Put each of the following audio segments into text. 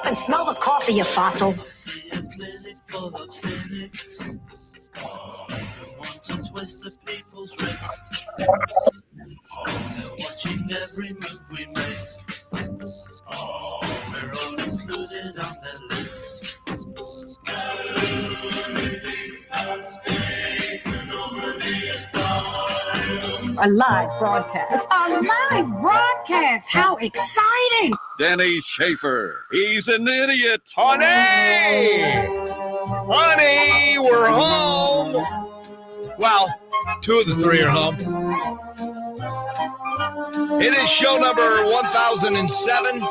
up and smell the coffee, you fossil. Watching every move we make. We're all included on their list. A live broadcast. A live broadcast. How exciting! Denny Schaffer. He's an idiot. Honey! Honey, we're home. Well, 2 of the 3 are home. It is show number 1007.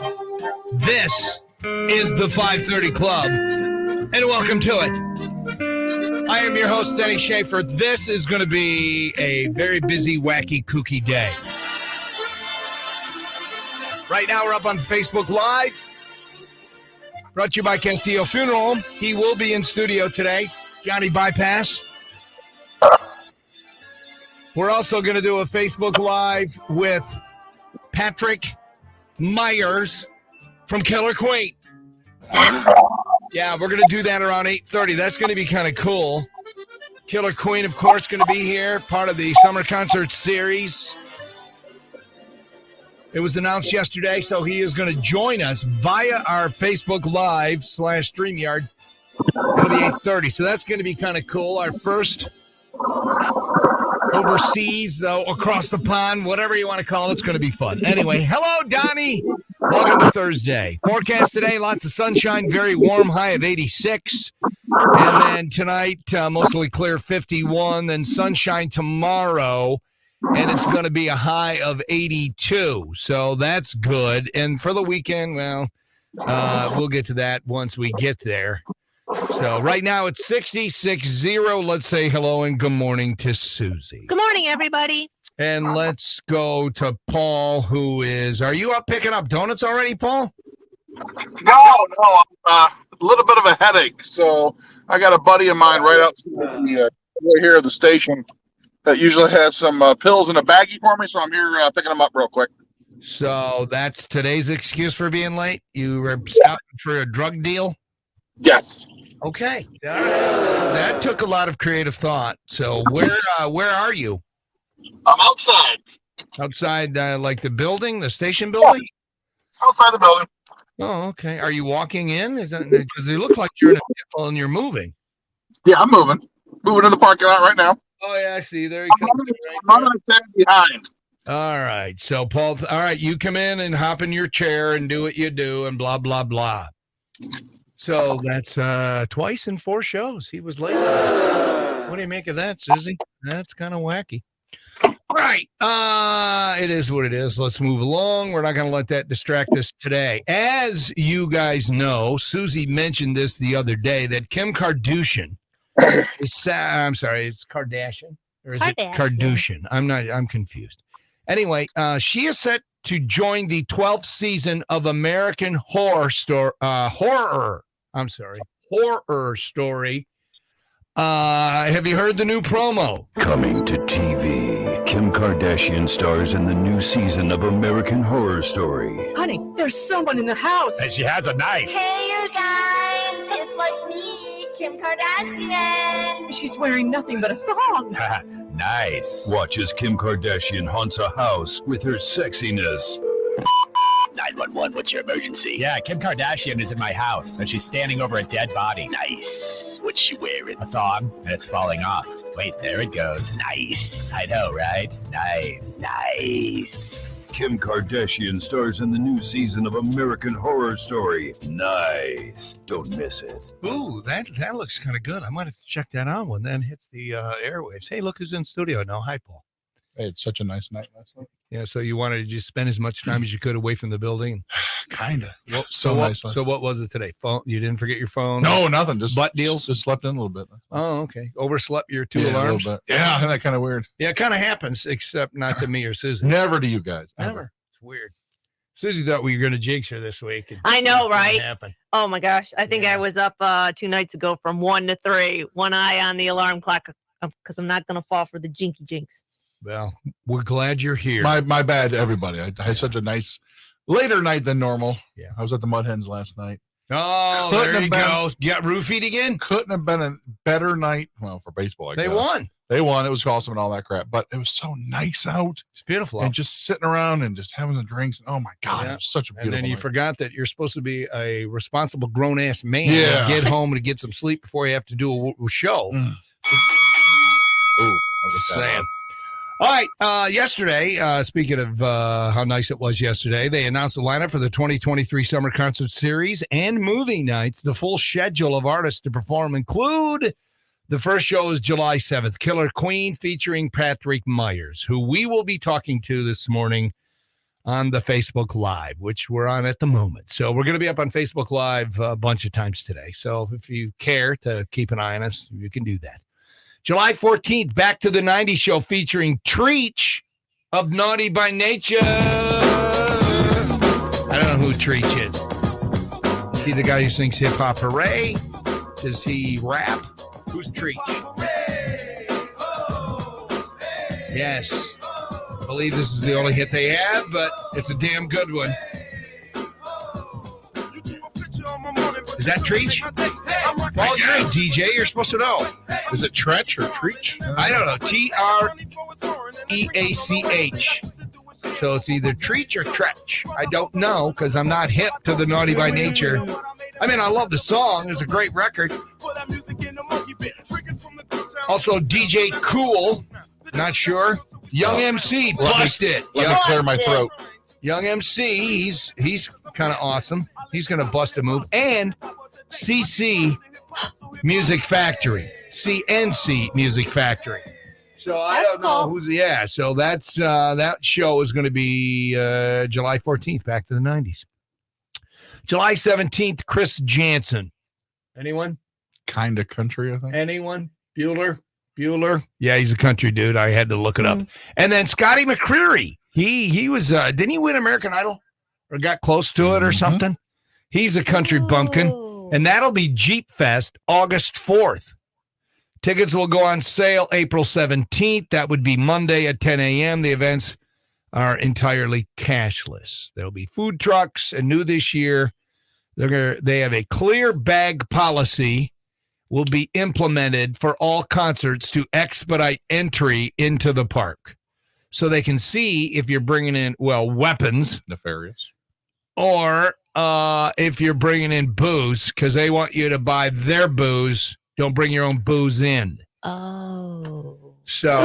This is the 530 Club, and welcome to it. I am your host, Denny Schaffer. This is going to be a very busy, wacky, kooky day. Right now, we're up on Facebook Live. Brought to you by Castillo Funeral Home. He will be in studio today. Johnny Bypass. We're also going to do a Facebook Live with Patrick Myers from Killer Queen. Yeah, we're going to do that around 8:30. That's going to be kind of cool. Killer Queen, of course, going to be here, part of the summer concert series. It was announced yesterday, so he is going to join us via our Facebook Live / StreamYard. It'll be 8:30, so that's going to be kind of cool. Our first overseas, though, across the pond, whatever you want to call it, it's going to be fun. Anyway, hello, Donnie. Welcome to Thursday. Forecast today, lots of sunshine, very warm, high of 86. And then tonight, mostly clear, 51. Then sunshine tomorrow, and it's going to be a high of 82. So that's good. And for the weekend, well, we'll get to that once we get there. So right now it's 66-0. Let's say hello and good morning to Suzie. Good morning, everybody. And let's go to Paul, who is, are you up picking up donuts already, Paul? No, a little bit of a headache. So I got a buddy of mine right outside right here at the station that usually has some pills in a baggie for me. So I'm here picking them up real quick. So that's today's excuse for being late? You were stopping for a drug deal? Yes. Okay. That took a lot of creative thought. So where are you? I'm outside. Outside, like the building, the station building? Yeah. Outside the building. Oh, okay. Are you walking in? Is that because they look like you're in a vehicle and you're moving? Yeah, I'm moving. Moving in the parking lot right now. Oh, yeah, I see. There you I'm go. running behind. All right. So, Paul, all right, you come in and hop in your chair and do what you do and blah, blah, blah. So that's twice in 4 shows. He was late. What do you make of that, Suzie? That's kind of wacky. Right. It is what it is. Let's move along. We're not going to let that distract us today. As you guys know, Suzie mentioned this the other day, that Kim Kardashian is, I'm sorry, it's Kardashian? Or is it Kardashian? I'm confused. Anyway, she is set to join the 12th season of American Horror Story. Have you heard the new promo? Coming to TV, Kim Kardashian stars in the new season of American Horror Story. Honey, there's someone in the house. And she has a knife. Hey, you guys, it's like me, Kim Kardashian. She's wearing nothing but a thong. Nice. Watch as Kim Kardashian haunts a house with her sexiness. 911, what's your emergency? Yeah, Kim Kardashian is in my house, and she's standing over a dead body. Nice. What's she wearing? A thong, and it's falling off. Wait, there it goes. Nice. I know, right? Nice. Nice. Kim Kardashian stars in the new season of American Horror Story. Nice. Don't miss it. Ooh, that looks kind of good. I might have to check that out when that hits the airwaves. Hey, look who's in studio now. Hi, Paul. Hey, it's such a nice night last night. Yeah, so you wanted to just spend as much time as you could away from the building? Kind of. Well, Nice. So what was it today? Phone? You didn't forget your phone? No, nothing. Just butt deals? Just slept in a little bit. Oh, okay. Overslept your 2 Yeah, alarms? a little bit. Yeah, isn't that kind of weird? Yeah, it kind of happens, except not to me or Suzie. Never to you guys. Never. It's weird. Suzie thought we were going to jinx her this week. I know, right? Happen. Oh, my gosh. I think I was up 2 nights ago from 1 to 3. One eye on the alarm clock because I'm not going to fall for the jinky jinx. Well, we're glad you're here. My bad to everybody. I had such a nice later night than normal. Yeah. I was at the Mud Hens last night. Oh, Couldn't there have you been- go. You got roofied again? Couldn't have been a better night. Well, for baseball, I They guess. won. They won. It was awesome and all that crap. But it was so nice out. It's beautiful. And just sitting around and just having the drinks. Oh, my God. Yeah. It was such a beautiful And then you night. forgot that you're supposed to be a responsible grown-ass man. Yeah. Get home and get some sleep before you have to do a show. Ooh, that was Just a sad saying. one. All right. Yesterday, speaking of how nice it was yesterday, they announced the lineup for the 2023 Summer Concert Series and movie nights. The full schedule of artists to perform include the first show is July 7th, Killer Queen featuring Patrick Myers, who we will be talking to this morning on the Facebook Live, which we're on at the moment. So we're going to be up on Facebook Live a bunch of times today. So if you care to keep an eye on us, you can do that. July 14th, Back to the 90s show featuring Treach of Naughty by Nature. I don't know who Treach is. Is he the guy who sings Hip Hop Hooray? Does he rap? Who's Treach? Yes. I believe this is the only hit they have, but it's a damn good one. Is that Treach? Paul, you're a DJ. You're supposed to know. Is it Tretch or Treach? I don't know. Treach. So it's either Treach or Tretch. I don't know because I'm not hip to the Naughty by Nature. I mean, I love the song. It's a great record. Also, DJ Cool. Not sure. Young MC. Bust it. Let me clear my throat. Young MC. He's kind of awesome. He's going to bust a move. And CC Music Factory. CNC Music Factory. So I don't know who's, yeah. So that's that show is going to be July 14th, Back to the 90s. July 17th, Chris Jansen. Anyone? Kind of country, I think. Anyone? Bueller? Yeah, he's a country dude. I had to look it up. And then Scotty McCreery. He was didn't he win American Idol or got close to it or something? He's a country bumpkin. And that'll be Jeep Fest August 4th. Tickets will go on sale April 17th. That would be Monday at 10 a.m. The events are entirely cashless. There'll be food trucks, and new this year, they have a clear bag policy will be implemented for all concerts to expedite entry into the park. So they can see if you're bringing in, weapons. Nefarious. Or if you're bringing in booze, because they want you to buy their booze. Don't bring your own booze in. Oh. So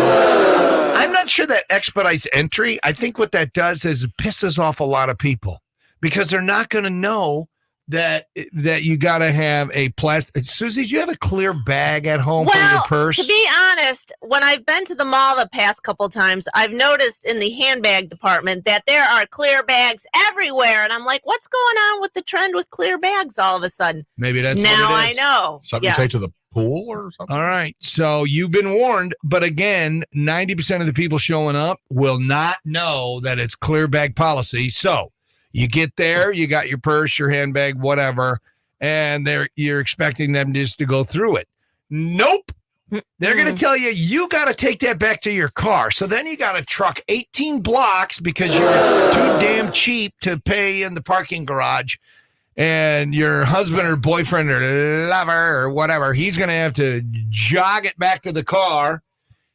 I'm not sure that expedites entry. I think what that does is it pisses off a lot of people because they're not going to know that you got to have a plastic. Susie, do you have a clear bag at home for your purse? To be honest, when I've been to the mall the past couple times, I've noticed in the handbag department that there are clear bags everywhere. And I'm like, what's going on with the trend with clear bags all of a sudden? Maybe that's now what it is. I know. Something you take to the pool or something? All right. So you've been warned. But again, 90% of the people showing up will not know that it's clear bag policy. So you get there, you got your purse, your handbag, whatever, and you're expecting them just to go through it. Nope. They're going to tell you got to take that back to your car. So then you got to truck 18 blocks because you're too damn cheap to pay in the parking garage. And your husband or boyfriend or lover or whatever, he's going to have to jog it back to the car.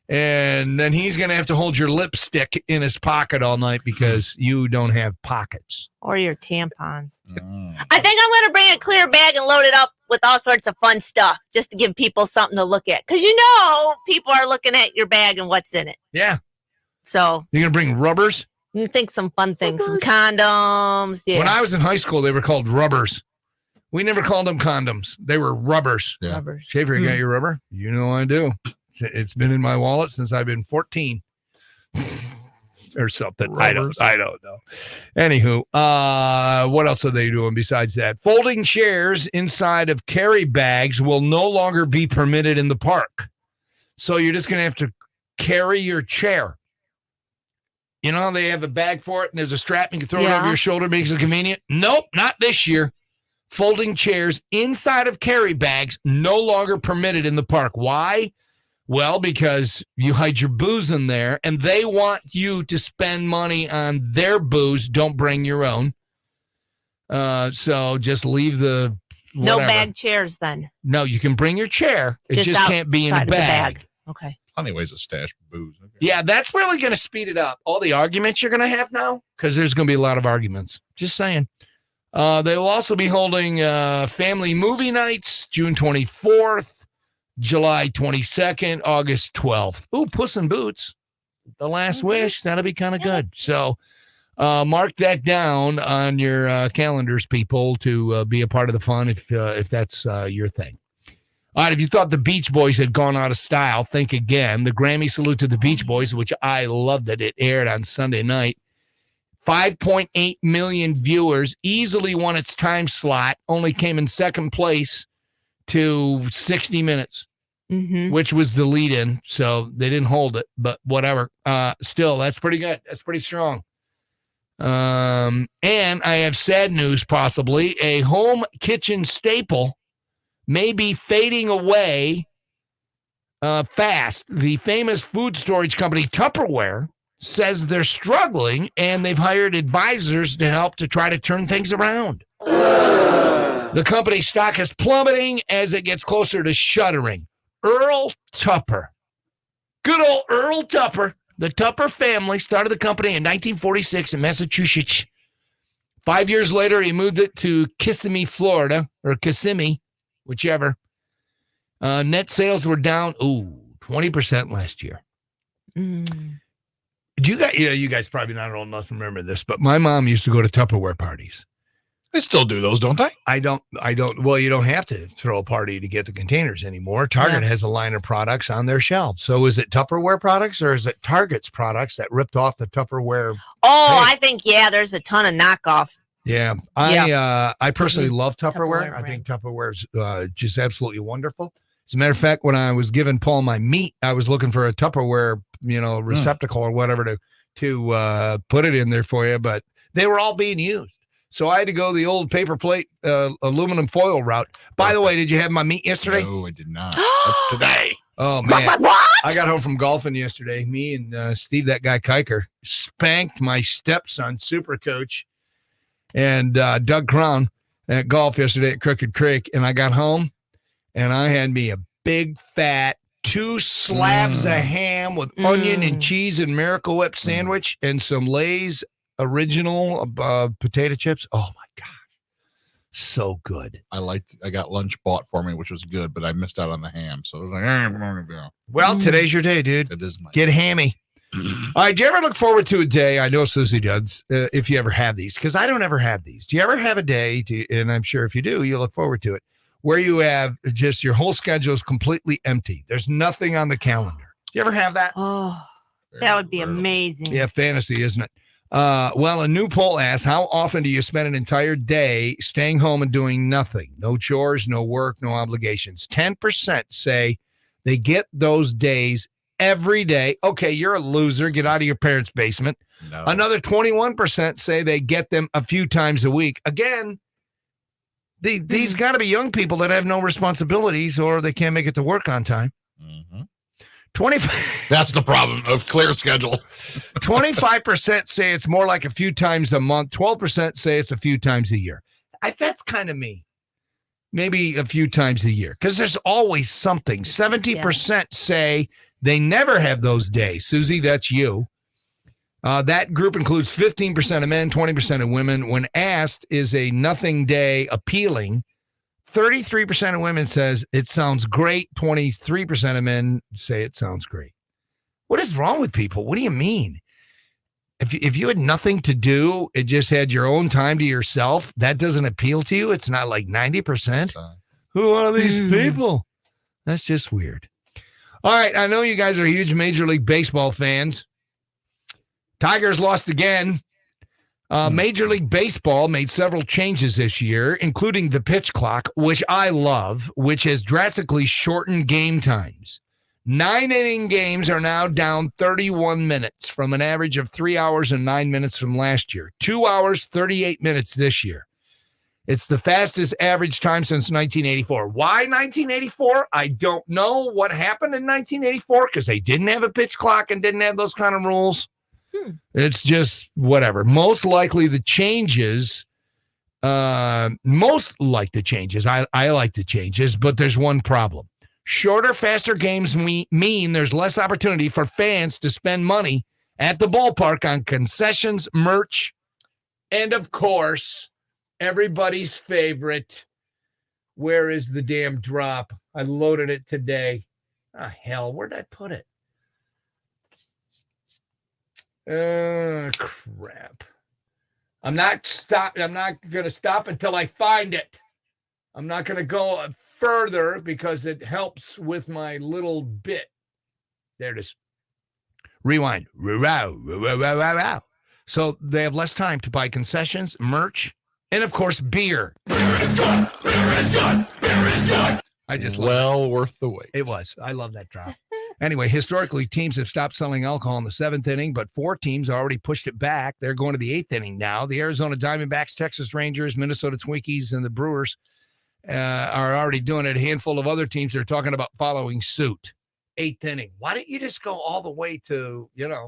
And then he's going to have to hold your lipstick in his pocket all night because you don't have pockets. Or your tampons. I think I'm going to bring a clear bag and load it up with all sorts of fun stuff just to give people something to look at. Because people are looking at your bag and what's in it. Yeah. So you're going to bring rubbers? You think some fun things, some condoms. Yeah. When I was in high school, they were called rubbers. We never called them condoms. They were rubbers. Yeah. Rubbers. Schaefer, you got your rubber? You know I do. It's been in my wallet since I've been 14 or something. Rubbers. I don't know. Anywho, what else are they doing besides that? Folding chairs inside of carry bags will no longer be permitted in the park. So you're just going to have to carry your chair. You know, they have a bag for it and there's a strap and you can throw it over your shoulder, makes it convenient. Nope, not this year. Folding chairs inside of carry bags no longer permitted in the park. Why? Well, because you hide your booze in there and they want you to spend money on their booze. Don't bring your own. So just leave the No whatever. bag chairs then. No, you can bring your chair. It just can't be in a outside of the bag. Okay. Plenty of ways to stash booze. Okay. Yeah, that's really going to speed it up. All the arguments you're going to have now, because there's going to be a lot of arguments. Just saying. They will also be holding family movie nights June 24th, July 22nd, August 12th. Ooh, Puss in Boots. The Last Wish. That'll be kind of good. So mark that down on your calendars, people, to be a part of the fun if that's your thing. All right, if you thought the Beach Boys had gone out of style, think again. The Grammy salute to the Beach Boys, which I loved it aired on Sunday night. 5.8 million viewers, easily won its time slot, only came in second place to 60 minutes, which was the lead-in, so they didn't hold it, but whatever. Still, that's pretty good. That's pretty strong. And I have sad news, possibly. A home kitchen staple may be fading away fast. The famous food storage company Tupperware says they're struggling, and they've hired advisors to help to try to turn things around. The company's stock is plummeting as it gets closer to shuttering. Earl Tupper. Good old Earl Tupper. The Tupper family started the company in 1946 in Massachusetts. 5 years later, he moved it to Kissimmee, Florida, or Kissimmee, whichever. Net sales were down, 20% last year. Do you guys? You guys probably not old enough to remember this, but my mom used to go to Tupperware parties. They still do those, don't they? I don't. Well, you don't have to throw a party to get the containers anymore. Target has a line of products on their shelves. So is it Tupperware products or is it Target's products that ripped off the Tupperware? I think, there's a ton of knockoff. Yeah. I personally love Tupperware. I think Tupperware is just absolutely wonderful. As a matter of fact, when I was giving Paul my meat, I was looking for a Tupperware, receptacle or whatever to put it in there for you, but they were all being used. So I had to go the old paper plate, aluminum foil route. By the way, did you have my meat yesterday? No, I did not. That's today. Oh, man. What? I got home from golfing yesterday. Me and Steve, that guy Kiker, spanked my stepson, super coach, and Doug Crown at golf yesterday at Crooked Creek. And I got home, and I had me a big, fat 2 slabs of ham with onion and cheese and Miracle Whip sandwich and some Lay's original potato chips. Oh my gosh, so good. I got lunch bought for me, which was good, but I missed out on the ham, so I was like, I'm gonna go. Well, today's your day, dude. It is my Get hammy. All right, do you ever look forward to a day? I know Susie does, if you ever have these, because I don't ever have these. Do you ever have a day, and I'm sure if you do, you look forward to it, where you have just your whole schedule is completely empty? There's nothing on the calendar. Do you ever have that? Oh, that would be amazing. Yeah, fantasy, isn't it? Well, a new poll asks, how often do you spend an entire day staying home and doing nothing? No chores, no work, no obligations. 10% say they get those days every day. Okay, you're a loser. Get out of your parents' basement. No. Another 21% say they get them a few times a week. Again, these got to be young people that have no responsibilities or they can't make it to work on time. 25. That's the problem of clear schedule. 25% say it's more like a few times a month. 12% say it's a few times a year. That's kind of me. Maybe a few times a year because there's always something. 70% say they never have those days. Susie, that's you. That group includes 15% of men, 20% of women. When asked, is a nothing day appealing? 33% of women says it sounds great. 23% of men say it sounds great. What is wrong with people? What do you mean? If you had nothing to do, it just had your own time to yourself, that doesn't appeal to you? It's not like 90%? Who are these people? That's just weird. All right, I know you guys are huge Major League Baseball fans. Tigers lost again. Major League Baseball made several changes this year, including the pitch clock, which I love, which has drastically shortened game times. 9-inning games are now down 31 minutes from an average of 3 hours and 9 minutes from last year. 2 hours, 38 minutes this year. It's the fastest average time since 1984. Why 1984? I don't know what happened in 1984 because they didn't have a pitch clock and didn't have those kind of rules. It's just whatever. Most likely the changes Most like the changes. I like the changes, but there's one problem. Shorter, faster games mean there's less opportunity for fans to spend money at the ballpark on concessions, merch, and, of course, everybody's favorite, where is the damn drop? I loaded it today. Oh, hell, where'd I put it? Crap. I'm not going to stop until I find it. I'm not going to go further because it helps with my little bit. There it is. Rewind. So they have less time to buy concessions, merch, and, of course, beer. Beer is good. Beer is good. Beer is good. I just well worth the wait. It was. I love that drop. Anyway, historically, teams have stopped selling alcohol in the 7th inning, but 4 teams already pushed it back. They're going to the 8th inning now. The Arizona Diamondbacks, Texas Rangers, Minnesota Twinkies, and the Brewers are already doing it. A handful of other teams are talking about following suit. 8th inning. Why don't you just go all the way to, the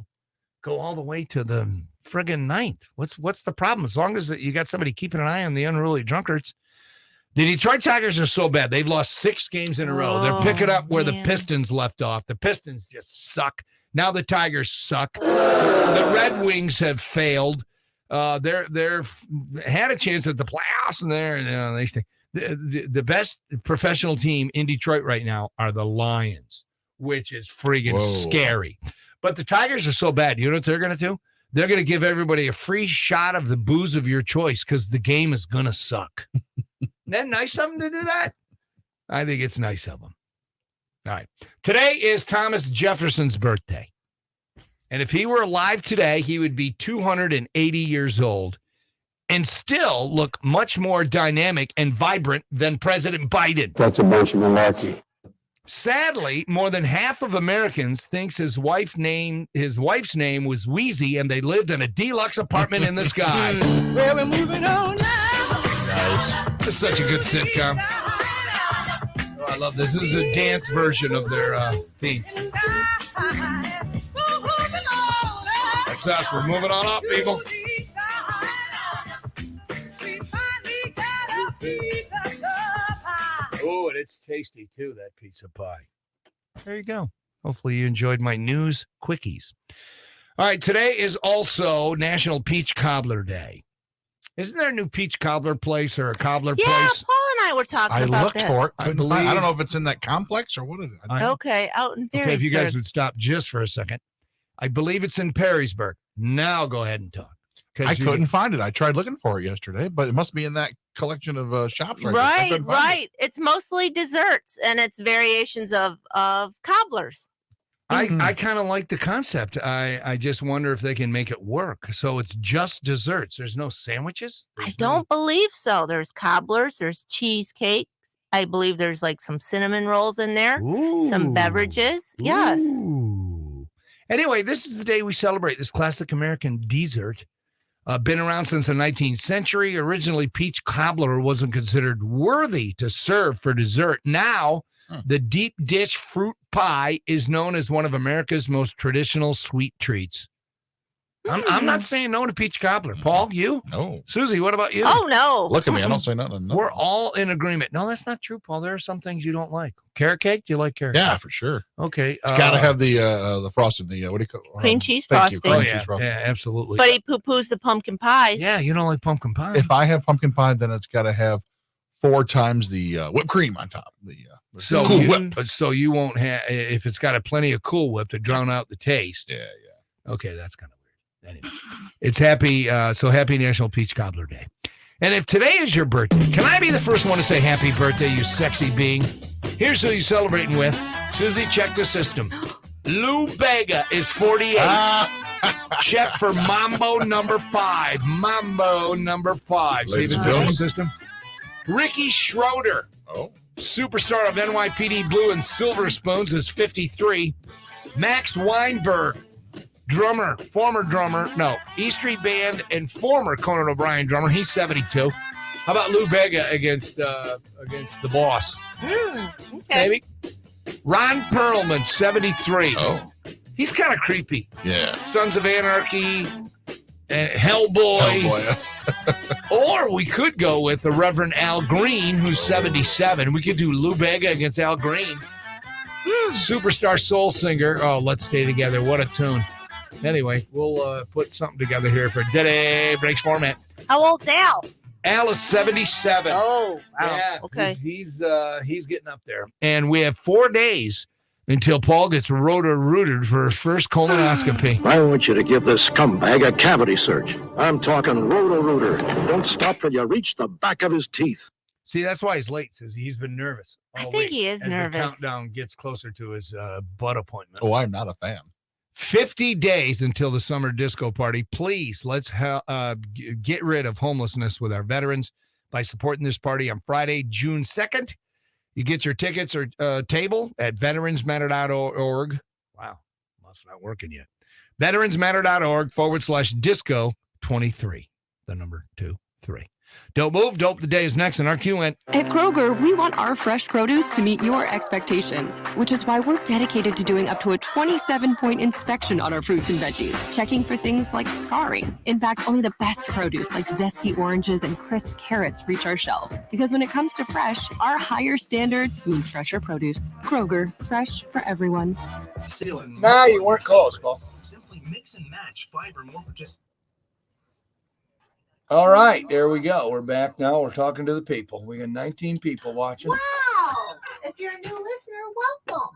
friggin' 9th? What's the problem? As long as you got somebody keeping an eye on the unruly drunkards. The Detroit Tigers are so bad. They've lost 6 games in a row. They're picking up where the Pistons left off. The Pistons just suck. Now the Tigers suck. The Red Wings have failed. They're had a chance at the playoffs, and they stay. The best professional team in Detroit right now are the Lions, which is friggin' scary. But the Tigers are so bad. You know what they're going to do? They're going to give everybody a free shot of the booze of your choice because the game is going to suck. Isn't that nice of them to do that? I think it's nice of them. All right. Today is Thomas Jefferson's birthday. And if he were alive today, he would be 280 years old and still look much more dynamic and vibrant than President Biden. That's a bunch of malarkey. Sadly, more than half of Americans thinks his wife's name was Wheezy, and they lived in a deluxe apartment in the sky. Well, we're moving on now. Nice. It's such a good sitcom. Oh, I love this. This is a dance version of their theme. That's us. We're moving on up, people. Oh, and it's tasty, too, that pizza pie. There you go. Hopefully you enjoyed my news quickies. All right, today is also National Peach Cobbler Day. Isn't there a new peach cobbler place or a cobbler place? Yeah, Paul and I were talking about that. I looked for it. I don't know if it's in that complex or what is it. Okay, out in Perrysburg. Okay, if you guys would stop just for a second. I believe it's in Perrysburg. Now go ahead and talk. I couldn't find it. I tried looking for it yesterday, but it must be in that collection of shops right there. Right. It's mostly desserts, and it's variations of cobblers. I kind of like the concept. I just wonder if they can make it work. So it's just desserts. There's no sandwiches? I don't believe so. There's cobblers. There's cheesecakes. I believe there's like some cinnamon rolls in there. Ooh. Some beverages. Yes. Ooh. Anyway, this is the day we celebrate this classic American dessert. Been around since the 19th century. Originally, peach cobbler wasn't considered worthy to serve for dessert. Now, the deep dish fruit pie is known as one of America's most traditional sweet treats. I'm not saying no to peach cobbler. Paul, you? No. Susie, what about you? Oh, no. Look at me. I don't say nothing. We're all in agreement. No, that's not true, Paul. There are some things you don't like. Carrot cake? Do you like carrot cake? Yeah, for sure. Okay. It's got to have the frosting. What do you call it? Cream cheese Thank you, frosting. cream Oh, cheese frosting. yeah, absolutely. But he poo-poos the pumpkin pie. Yeah, you don't like pumpkin pie. If I have pumpkin pie, then it's got to have 4 times the whipped cream on top. The Cool Whip. So you won't have, if it's got plenty of Cool Whip to drown out the taste. Yeah. Okay, that's kind of weird. Anyway, it's happy National Peach Cobbler Day. And if today is your birthday, can I be the first one to say happy birthday, you sexy being? Here's who you're celebrating with. Susie, check the system. Lou Bega is 48. Check for Mambo number 5. Mambo number 5. See if it's in the system. Ricky Schroeder, superstar of NYPD Blue and Silver Spoons, is 53. Max Weinberg, former drummer, E Street Band and former Conan O'Brien drummer, he's 72. How about Lou Bega against the boss? Okay. Maybe. Ron Perlman, 73. Oh. He's kind of creepy. Yeah. Sons of Anarchy, And Hellboy. Or we could go with the Reverend Al Green, who's 77. We could do Lou Bega against Al Green. Superstar soul singer. Oh, Let's Stay Together. What a tune. Anyway, we'll put something together here for Denny Breaks format. How old's Al? Al is 77. Oh, wow. Yeah, Okay. He's getting up there. And we have 4 days until Paul gets roto-rooted for his first colonoscopy. I want you to give this scumbag a cavity search. I'm talking roto-rooter. Don't stop till you reach the back of his teeth. See, that's why he's late. Says he's been nervous. I think he is as nervous. The countdown gets closer to his butt appointment. Oh, I'm not a fan. 50 days until the summer disco party. Please, let's get rid of homelessness with our veterans by supporting this party on Friday, June 2nd. You get your tickets or table at veteransmatter.org. Wow, must not working yet. Veteransmatter.org/disco23. The number 23. Don't move. Dope the Day is next in RQN. At Kroger, we want our fresh produce to meet your expectations, which is why we're dedicated to doing up to a 27-point inspection on our fruits and veggies, checking for things like scarring. In fact, only the best produce like zesty oranges and crisp carrots reach our shelves. Because when it comes to fresh, our higher standards mean fresher produce. Kroger, fresh for everyone. Nah, you weren't close, Paul. Simply mix and match 5 or more participants. All right, there we go. We're back now. We're talking to the people. We got 19 people watching. Wow! If you're a new listener, welcome.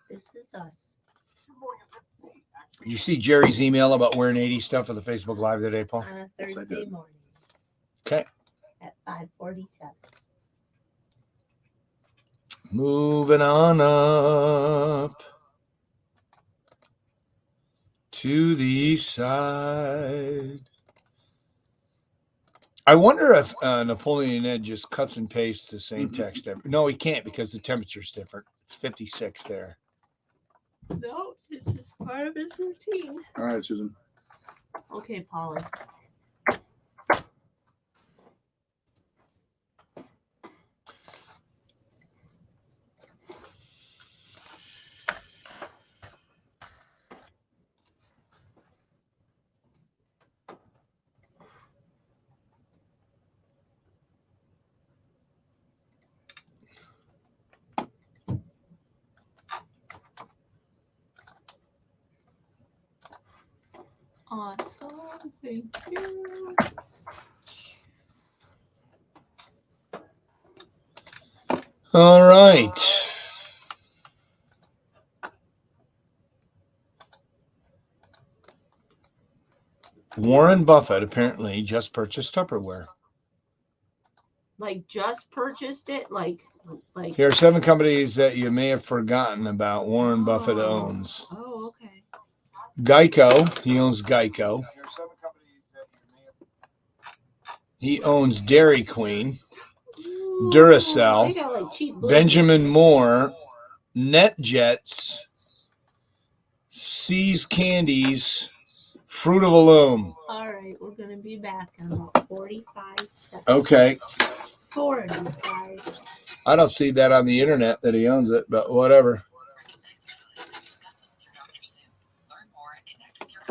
This is us. You see Jerry's email about wearing 80 stuff for the Facebook Live today, Paul? On a Thursday morning. Okay. At 5:47. Moving on up to the east side. I wonder if Napoleon Ed just cuts and pastes the same text. No, he can't because the temperature's different. It's 56 there. No, it's just part of his routine. All right, Susan. Okay, Polly. Awesome. Thank you. All right. Warren Buffett apparently just purchased Tupperware. Like just purchased it? Like Here are 7 companies that you may have forgotten about Warren Buffett owns. Oh, okay. Geico. He owns Geico. He owns Dairy Queen, Duracell, They got, like, cheap blizzards. Benjamin Moore, NetJets, See's Candies, Fruit of the Loom. All right, we're gonna be back in about 45 seconds. Okay. 45. I don't see that on the internet that he owns it, but whatever.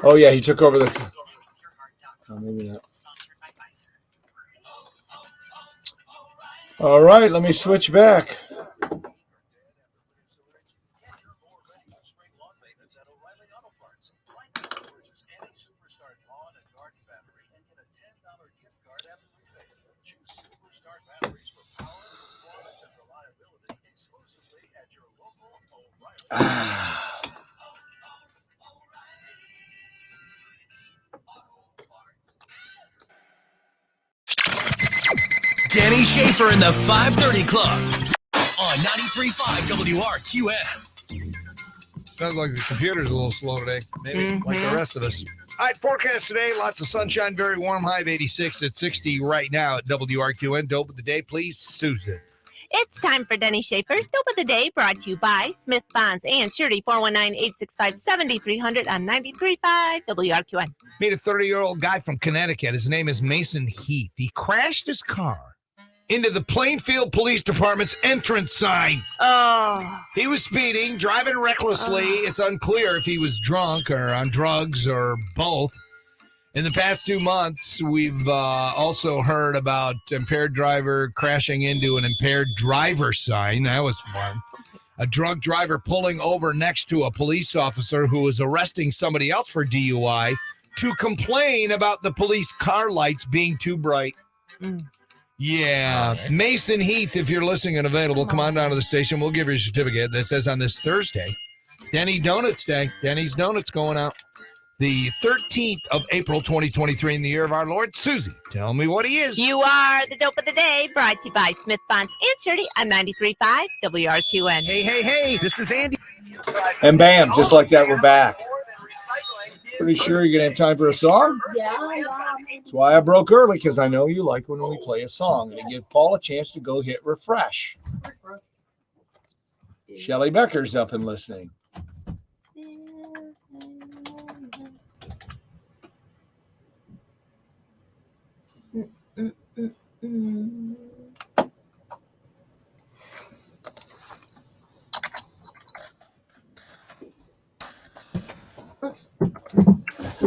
Oh, yeah, he took over the... Oh, maybe not. All right, let me switch back. Denny Schaffer in the 530 Club on 93.5 WRQN. Sounds like the computer's a little slow today. Maybe like the rest of us. All right, forecast today. Lots of sunshine, very warm, high of 86 at 60 right now at WRQN. Dope of the day, please, Susan. It's time for Denny Schaffer's Dope of the Day, brought to you by Smith Bonds and Surety, 419-865-7300 on 93.5 WRQN. Meet a 30-year-old guy from Connecticut. His name is Mason Heath. He crashed his car into the Plainfield Police Department's entrance sign. Oh. He was speeding, driving recklessly. It's unclear if he was drunk or on drugs or both. In the past 2 months, we've also heard about impaired driver crashing into an impaired driver sign. That was fun. A drunk driver pulling over next to a police officer who was arresting somebody else for DUI to complain about the police car lights being too bright. Yeah. Okay. Mason Heath, if you're listening and available, come on down to the station. We'll give you a certificate that says on this Thursday, Denny Donuts Day. Denny's Donuts going out. The 13th of April, 2023, in the year of our Lord. Susie, tell me what he is. You are the dope of the day, brought to you by Smith Bonds and Shirley on 93.5 WRQN. Hey, this is Andy. And bam, just like that, we're back. Pretty sure you're going to have time for a song? Yeah. That's why I broke early, because I know you like when we play a song. And to give Paul a chance to go hit refresh. Shelly Becker's up and listening.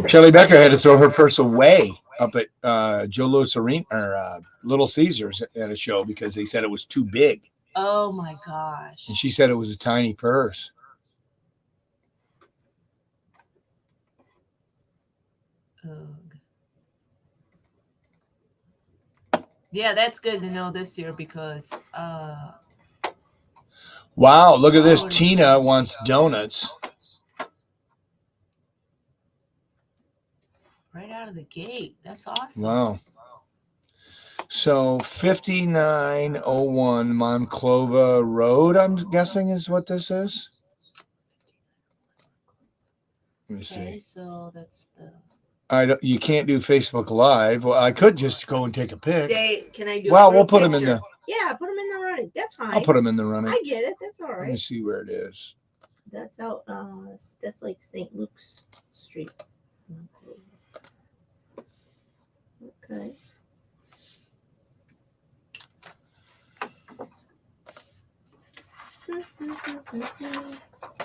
Shelly Becker had to throw her purse away up at Joe Louis Arena or Little Caesars at a show because they said it was too big. Oh my gosh. And she said it was a tiny purse. Yeah, that's good to know this year because Wow, look at this. Tina wants donuts. right out of the gate. That's awesome. Wow. So 5901 Monclova Road, I'm guessing is what this is. Let me Okay, see. so that's the You can't do Facebook Live. Well, I could just go and take a pic. Can I do? Well, a we'll put picture? them in the. Yeah, put them in the running. That's fine. I'll put them in the running. I get it. That's all Let me right. see where it is. That's out. That's like St. Luke's Street. Okay.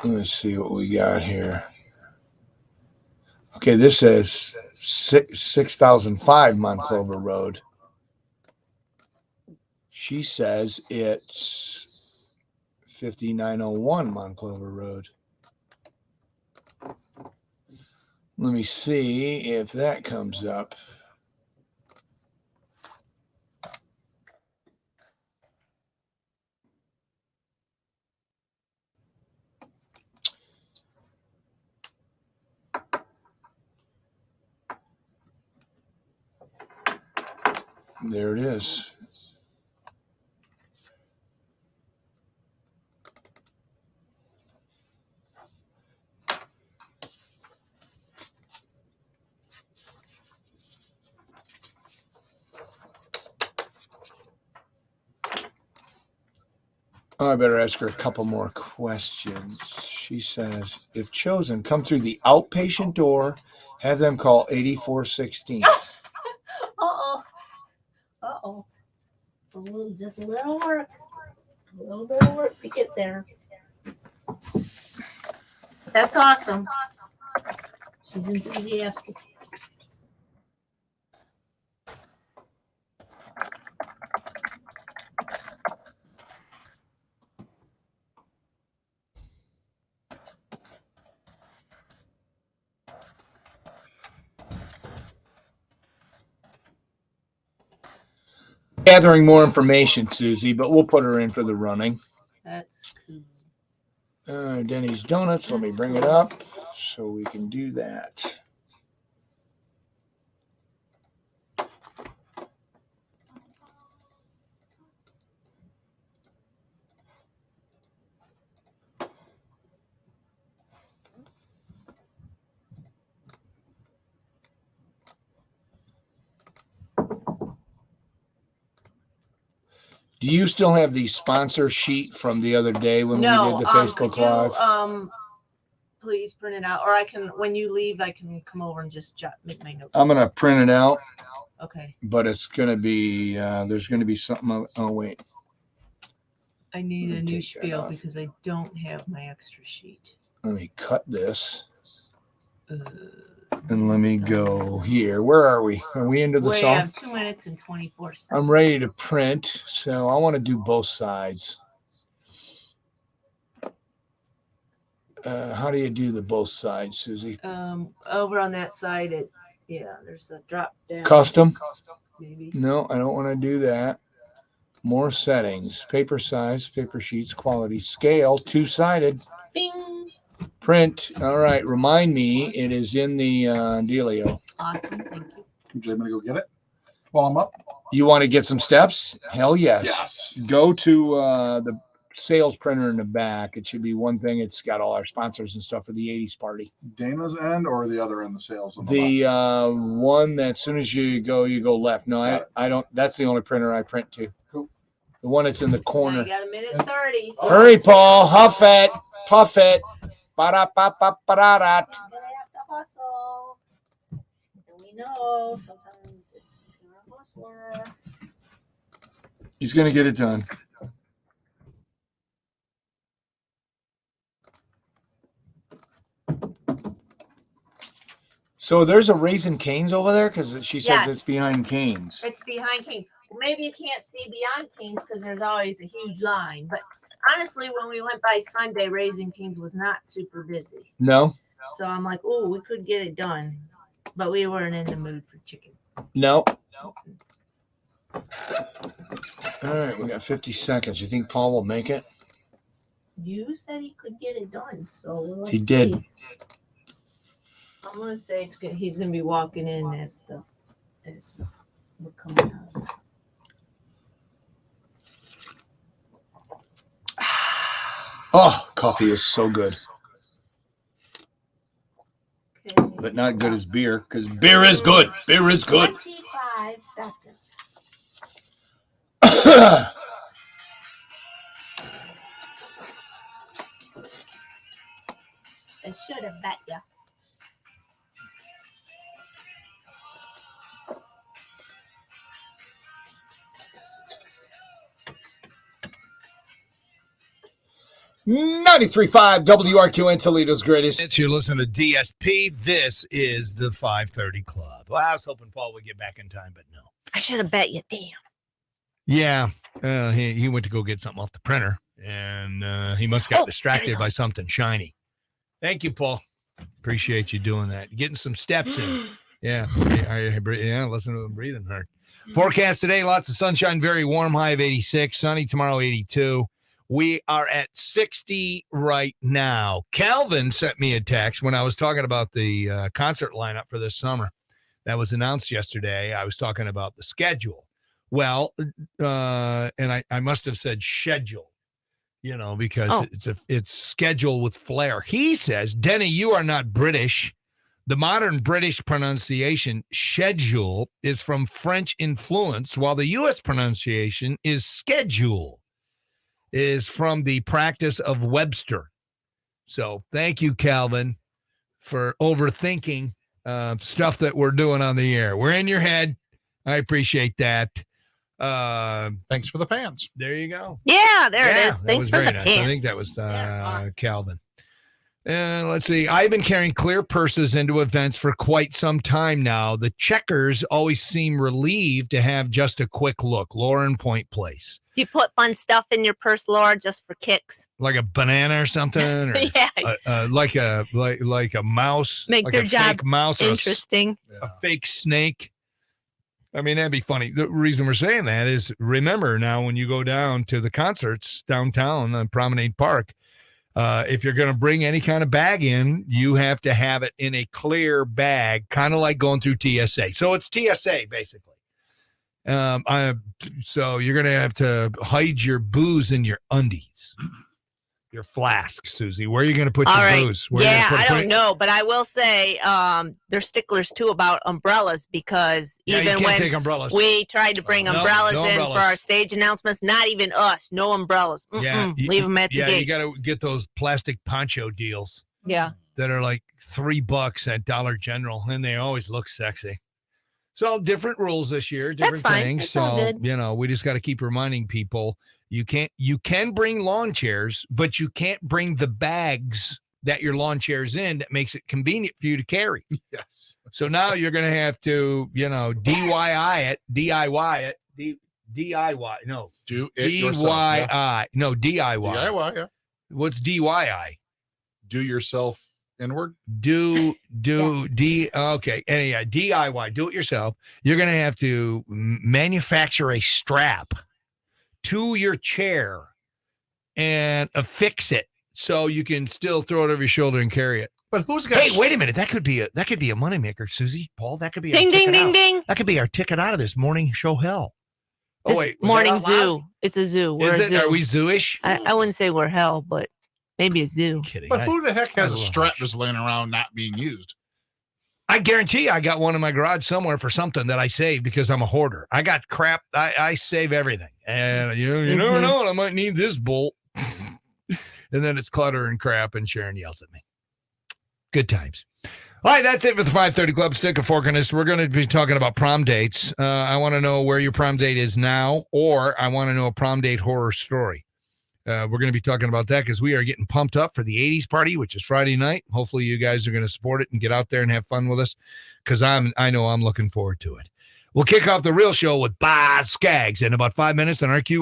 Let me see what we got here. Okay, this says 6005 Monclova Road. She says it's 5901 Monclova Road. Let me see if that comes up. There it is. Oh, I better ask her a couple more questions. She says, if chosen, come through the outpatient door, have them call 8416. Uh-oh. Uh-oh. Just a little work. A little bit of work to get there. That's awesome. She's enthusiastic. Gathering more information, Susie, but we'll put her in for the running. That's cool. Denny's Donuts. Let me bring it up so we can do that. Do you still have the sponsor sheet from the other day when we did the Facebook Live? Please print it out, or I can. When you leave, I can come over and just make my notes. I'm gonna print it out Okay. but it's going to be, there's going to be something. Oh, wait. I need a new take that spiel off. because I don't have my extra sheet. Let me cut this. Uh, And let me go here. Where are we? Are we into the we song? have 2 minutes and 24 seconds. I'm ready to print, so I want to do both sides. How do you do the both sides, Susie? Over on that side, there's a drop down. Custom? Maybe. No, I don't want to do that. More settings. Paper size, paper sheets, quality, scale, two-sided. Bing. Print. All right. Remind me, it is in the dealio. Awesome. Thank you. Would you like me to go get it while I'm up? You want to get some steps? Hell yes. Yes. Go to the sales printer in the back. It should be one thing. It's got all our sponsors and stuff for the 80s party. Dana's end or the other end, the sales? On The one that as soon as you go left. No, I don't. That's the only printer I print to. Cool. The one that's in the Now corner. you got a minute 30. So Hurry, Paul. Huff it. Puff it. Ba-da-ba-ba-ba-da-da. I'm gonna have to hustle. And we know sometimes if you're a hustler. He's going to get it done. So there's a Raising Cane's over there because she says Yes. it's behind Cane's. It's behind Kings. Well, maybe you can't see beyond Kings because there's always a huge line. But honestly, when we went by Sunday, Raising Kings was not super busy. No? So I'm like, oh, we could get it done. But we weren't in the mood for chicken. No. All right, we got 50 seconds. You think Paul will make it? You said he could get it done. So let's He did. see. I'm going to say it's good. He's going to be walking in as we're coming out. Oh, coffee is so good. Okay. But not good as beer because beer is good. Beer is good. 25 seconds. I should have bet you. $93.5 WRQN Toledo's greatest. You're listening to DSP. This is the 5:30 Club. Well, I was hoping Paul would get back in time, but no. I should have bet you. Damn. Yeah, he went to go get something off the printer, and he must have got distracted by something shiny. Thank you, Paul. Appreciate you doing that. Getting some steps in. Yeah, listen to him breathing hard. Forecast today, lots of sunshine, very warm, high of 86. Sunny tomorrow, 82. We are at 60 right now. Calvin sent me a text when I was talking about the concert lineup for this summer that was announced yesterday. I was talking about the schedule. Well, and I must have said schedule, because it's schedule with flair. He says, Denny, you are not British. The modern British pronunciation schedule is from French influence, while the U.S. pronunciation is schedule. Is from the practice of Webster. So thank you, Calvin, for overthinking stuff that we're doing on the air. We're in your head. I appreciate that. Thanks for the pants. There you go. Yeah, there it is. Thanks for the nice. pants. I think that was Calvin. And let's see. I've been carrying clear purses into events for quite some time now. The checkers always seem relieved to have just a quick look. Lauren, Point Place. Do you put fun stuff in your purse, Laura, just for kicks? Like a banana or something? Or Yeah. like a mouse. Make like their a job fake mouse interesting. Or a fake snake. I mean, that'd be funny. The reason we're saying that is, remember now when you go down to the concerts downtown on Promenade Park, if you're going to bring any kind of bag in, you have to have it in a clear bag, kind of like going through TSA. So it's TSA, basically. So you're going to have to hide your booze in your undies, your flasks, Susie. Where are you going to put your booze? Where I don't know, but I will say they're sticklers too about umbrellas because even when take umbrellas. we tried to bring umbrellas no in umbrellas. for our stage announcements, not even us, no umbrellas. Leave them at the gate. You got to get those plastic poncho deals. Yeah. That are like $3 at Dollar General, and they always look sexy. So different rules this year, different That's fine. things. It's all So, good. we just got to keep reminding people you can bring lawn chairs, but you can't bring the bags that your lawn chair's in that makes it convenient for you to carry. Yes. So now you're going to have to, DIY it. DIY. No. Do it yourself. DIY. No, DIY. DIY, yeah. What's DIY? Do yourself inward. Okay. Anyway, DIY. Do it yourself. You're going to have to manufacture a strap to your chair and affix it so you can still throw it over your shoulder and carry it. But who's got? Hey, wait a minute. That could be a moneymaker, Suzie, Paul. That could be Ding, ding, ding, ding. That could be our ticket out of this morning show hell. This was that morning out loud? zoo. It's a zoo. We're Is a it? zoo. Are we zoo-ish? I wouldn't say we're hell, but maybe a zoo. Kidding. But who the heck has I a love strap just laying around not being used? I guarantee you I got one in my garage somewhere for something that I saved because I'm a hoarder. I got crap. I save everything. And you never know. I might need this bolt. And then it's clutter and crap and Sharon yells at me. Good times. All right, that's it for the 530 Club. Stick a fork in this. We're going to be talking about prom dates. I want to know where your prom date is now, or I want to know a prom date horror story. We're going to be talking about that because we are getting pumped up for the 80s party, which is Friday night. Hopefully you guys are going to support it and get out there and have fun with us because I know I'm looking forward to it. We'll kick off the real show with Boz Skaggs in about 5 minutes on RQN.